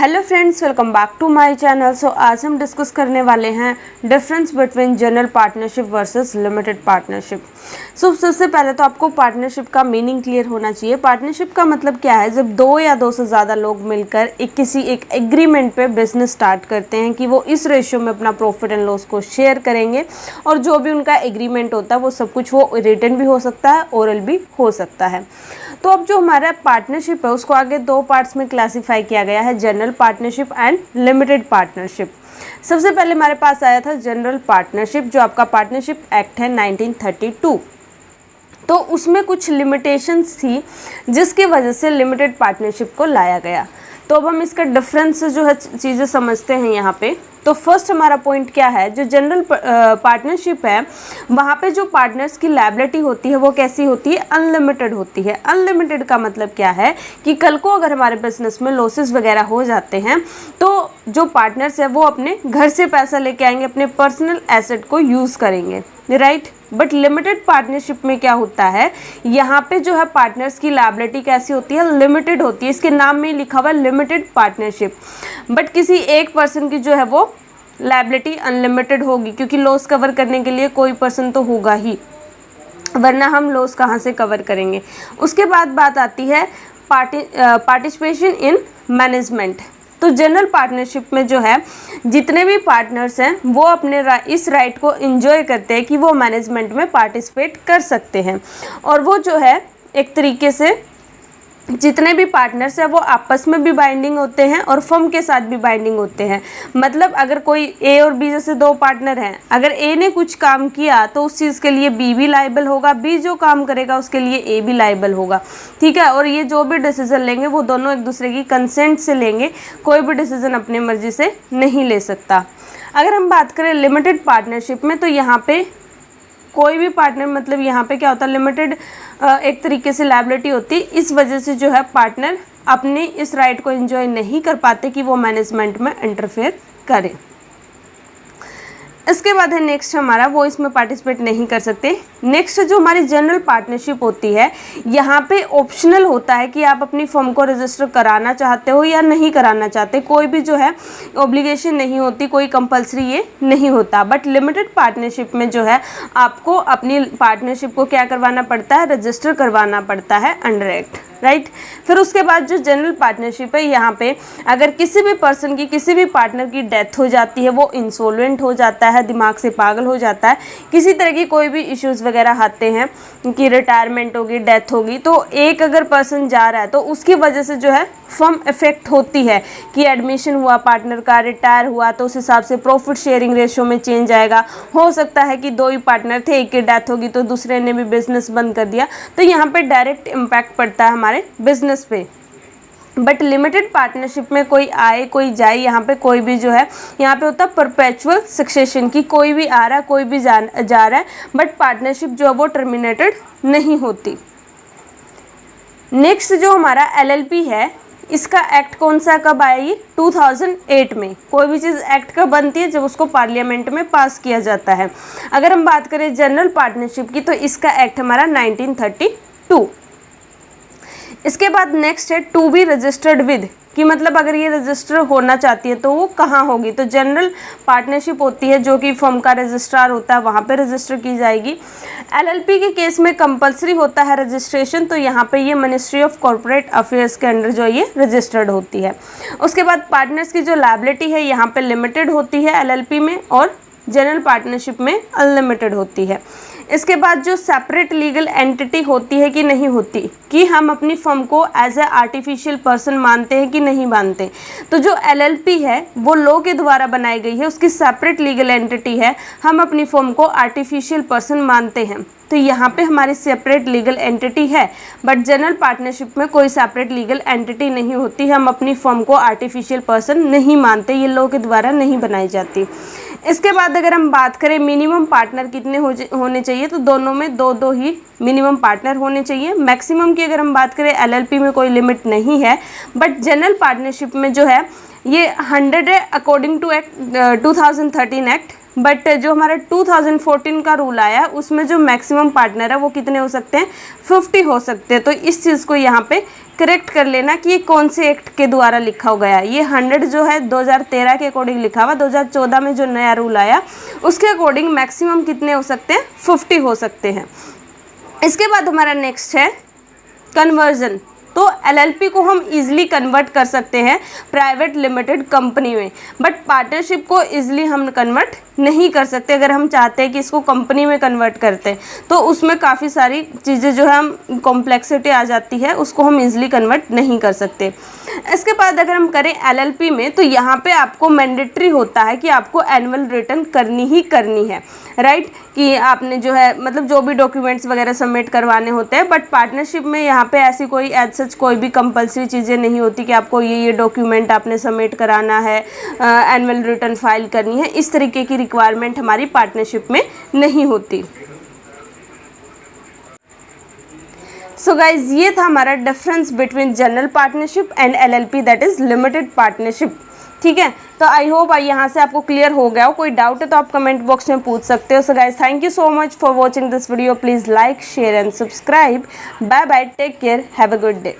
Hello friends, welcome back to my channel. So आज हम discuss करने वाले हैं difference between general partnership versus limited partnership. So सबसे पहले तो आपको पार्टनरशिप का मीनिंग क्लियर होना चाहिए। पार्टनरशिप का मतलब क्या है? जब दो या दो से ज़्यादा लोग मिलकर किसी एक एग्रीमेंट पे बिजनेस स्टार्ट करते हैं कि वो इस रेशियो में अपना प्रॉफिट एंड लॉस को शेयर करेंगे और जो भी उनका एग्रीमेंट होता है वो सब कुछ वो रिटन भी हो सकता है, ओरल भी हो सकता है। तो अब जो हमारा पार्टनरशिप है उसको आगे दो पार्ट्स में क्लासिफाई किया गया है, general partnership and limited partnership. सबसे पहले हमारे पास आया था जनरल पार्टनरशिप, जो आपका पार्टनरशिप एक्ट है 1932। तो उसमें कुछ लिमिटेशंस थी जिसकी वजह से लिमिटेड पार्टनरशिप को लाया गया। तो अब हम इसका डिफरेंस जो है चीज़ें समझते हैं यहाँ पे। तो फर्स्ट हमारा पॉइंट क्या है, जो जनरल पार्टनरशिप है वहाँ पे जो पार्टनर्स की लायबिलिटी होती है वो कैसी होती है? अनलिमिटेड होती है। अनलिमिटेड का मतलब क्या है कि कल को अगर हमारे बिजनेस में लॉसेस वगैरह हो जाते हैं तो जो पार्टनर्स है वो अपने घर से पैसा लेके आएंगे, अपने पर्सनल एसेट को यूज़ करेंगे, राइट। बट लिमिटेड पार्टनरशिप में क्या होता है, यहाँ पे जो है पार्टनर्स की लायबिलिटी कैसी होती है? लिमिटेड होती है। इसके नाम में लिखा हुआ है लिमिटेड पार्टनरशिप। बट किसी एक पर्सन की जो है वो लायबिलिटी अनलिमिटेड होगी, क्योंकि लॉस कवर करने के लिए कोई पर्सन तो होगा ही, वरना हम लॉस कहाँ से कवर करेंगे। उसके बाद बात आती है पार्टिसिपेशन इन मैनेजमेंट। तो जनरल पार्टनरशिप में जो है जितने भी पार्टनर्स हैं वो अपने इस राइट को एंजॉय करते हैं कि वो मैनेजमेंट में पार्टिसिपेट कर सकते हैं, और वो जो है एक तरीके से जितने भी पार्टनर्स हैं वो आपस में भी बाइंडिंग होते हैं और फर्म के साथ भी बाइंडिंग होते हैं। मतलब अगर कोई ए और बी जैसे दो पार्टनर हैं, अगर ए ने कुछ काम किया तो उस चीज़ के लिए बी भी लायबल होगा, बी जो काम करेगा उसके लिए ए भी लायबल होगा, ठीक है। और ये जो भी डिसीजन लेंगे वो दोनों एक दूसरे की कंसेंट से लेंगे, कोई भी डिसीजन अपने मर्जी से नहीं ले सकता। अगर हम बात करें लिमिटेड पार्टनरशिप में, तो यहाँ पे कोई भी पार्टनर, मतलब यहाँ पे क्या होता है, लिमिटेड एक तरीके से लायबिलिटी होती है। इस वजह से जो है पार्टनर अपने इस राइट को एंजॉय नहीं कर पाते कि वो मैनेजमेंट में इंटरफेयर करें। इसके बाद है नेक्स्ट हमारा, वो इसमें पार्टिसिपेट नहीं कर सकते। नेक्स्ट जो हमारी जनरल पार्टनरशिप होती है, यहाँ पे ऑप्शनल होता है कि आप अपनी फर्म को रजिस्टर कराना चाहते हो या नहीं कराना चाहते। कोई भी जो है ऑब्लिगेशन नहीं होती, कोई कंपलसरी ये नहीं होता। बट लिमिटेड पार्टनरशिप में जो है आपको अपनी पार्टनरशिप को क्या करवाना पड़ता है? रजिस्टर करवाना पड़ता है अंडर एक्ट, राइट। फिर उसके बाद जो जनरल पार्टनरशिप है, यहाँ पे अगर किसी भी पर्सन की, किसी भी पार्टनर की डेथ हो जाती है, वो इंसॉल्वेंट हो जाता है, दिमाग से पागल हो जाता है, किसी तरह की कोई भी इश्यूज़ वगैरह आते हैं कि रिटायरमेंट होगी, डेथ होगी, तो एक अगर पर्सन जा रहा है तो उसकी वजह से जो है फर्म इफेक्ट होती है कि एडमिशन हुआ पार्टनर का, रिटायर हुआ, तो उस हिसाब से प्रॉफिट शेयरिंग रेशियो में चेंज आएगा। हो सकता है कि दो ही पार्टनर थे, एक की डेथ होगी तो दूसरे ने भी बिजनेस बंद कर दिया, तो यहाँ पे डायरेक्ट इम्पैक्ट पड़ता है हमारे बिजनेस पे। बट लिमिटेड पार्टनरशिप में कोई आए कोई जाए, यहाँ पे कोई भी जो है, यहाँ पे होता है परपेचुअल सक्सेशन की, कोई भी आ रहा है कोई भी जा रहा है, बट पार्टनरशिप जो है वो टर्मिनेटेड नहीं होती। नेक्स्ट जो हमारा एलएलपी है, इसका एक्ट कौन सा कब आया? ये 2008 में। कोई भी चीज़ एक्ट कब बनती है? जब उसको पार्लियामेंट में पास किया जाता है। अगर हम बात करें जनरल पार्टनरशिप की, तो इसका एक्ट हमारा 1932। इसके बाद नेक्स्ट है टू बी रजिस्टर्ड विद, कि मतलब अगर ये रजिस्टर होना चाहती है तो वो कहाँ होगी? तो जनरल पार्टनरशिप होती है जो कि फर्म का रजिस्ट्रार होता है, वहाँ पे रजिस्टर की जाएगी। एलएलपी के केस में कंपलसरी होता है रजिस्ट्रेशन, तो यहाँ पे ये मिनिस्ट्री ऑफ कॉर्पोरेट अफेयर्स के अंडर जो ये रजिस्टर्ड होती है। उसके बाद पार्टनर्स की जो लायबिलिटी है यहाँ पे लिमिटेड होती है एलएलपी में, और जनरल पार्टनरशिप में अनलिमिटेड होती है। इसके बाद जो सेपरेट लीगल एंटिटी होती है कि नहीं होती, कि हम अपनी फर्म को एज ए आर्टिफिशियल पर्सन मानते हैं कि नहीं मानते। तो जो एलएलपी है वो लॉ के द्वारा बनाई गई है, उसकी सेपरेट लीगल एंटिटी है, हम अपनी फर्म को आर्टिफिशियल पर्सन मानते हैं, तो यहाँ पे हमारी सेपरेट लीगल एंटिटी है। बट जनरल पार्टनरशिप में कोई सेपरेट लीगल एंटिटी नहीं होती, हम अपनी फर्म को आर्टिफिशियल पर्सन नहीं मानते, ये लॉ के द्वारा नहीं बनाई जाती। इसके बाद अगर हम बात करें मिनिमम पार्टनर कितने होने चाहिए, तो दोनों में दो दो ही मिनिमम पार्टनर होने चाहिए। मैक्सिमम की अगर हम बात करें एलएलपी में कोई लिमिट नहीं है, बट जनरल पार्टनरशिप में जो है ये 100 है according to act 2013 act but जो हमारा 2014 का रूल आया उसमें जो मैक्सिमम पार्टनर है वो कितने हो सकते हैं, 50 हो सकते हैं। तो इस चीज़ को यहाँ पे करेक्ट कर लेना कि ये कौन से एक्ट के द्वारा लिखा गया है। ये 100 जो है 2013 के अकॉर्डिंग लिखा हुआ, 2014 में जो नया रूल आया उसके अकॉर्डिंग मैक्सिमम कितने हो सकते हैं, 50 हो सकते हैं। इसके बाद हमारा नेक्स्ट है कन्वर्जन। तो एलएलपी को हम इजीली कन्वर्ट कर सकते हैं प्राइवेट लिमिटेड कंपनी में, बट पार्टनरशिप को इजीली हम कन्वर्ट नहीं कर सकते। अगर हम चाहते हैं कि इसको कंपनी में कन्वर्ट करते हैं तो उसमें काफ़ी सारी चीज़ें जो है हम कॉम्प्लेक्सिटी आ जाती है, उसको हम इजीली कन्वर्ट नहीं कर सकते। इसके बाद अगर हम करें एलएलपी में तो यहाँ पे आपको मैंडेटरी होता है कि आपको एनुअल रिटर्न करनी ही करनी है, राइट, कि आपने जो है मतलब जो भी डॉक्यूमेंट्स वगैरह सबमिट करवाने होते हैं। बट पार्टनरशिप में यहाँ पे ऐसी कोई एज सच कोई भी कंपलसरी चीज़ें नहीं होती कि आपको ये डॉक्यूमेंट आपने सबमिट कराना है, एनुअल रिटर्न फाइल करनी है, इस तरीके की रिक्वायरमेंट हमारी पार्टनरशिप में नहीं होती। सो गाइज ये था हमारा difference between general partnership and LLP that is limited partnership. ठीक है, तो आई होप यहाँ से आपको क्लियर हो गया हो। कोई डाउट है तो आप कमेंट बॉक्स में पूछ सकते हो। So guys thank you so much for watching this video. Please like share and subscribe. Bye bye, take care, have a good day.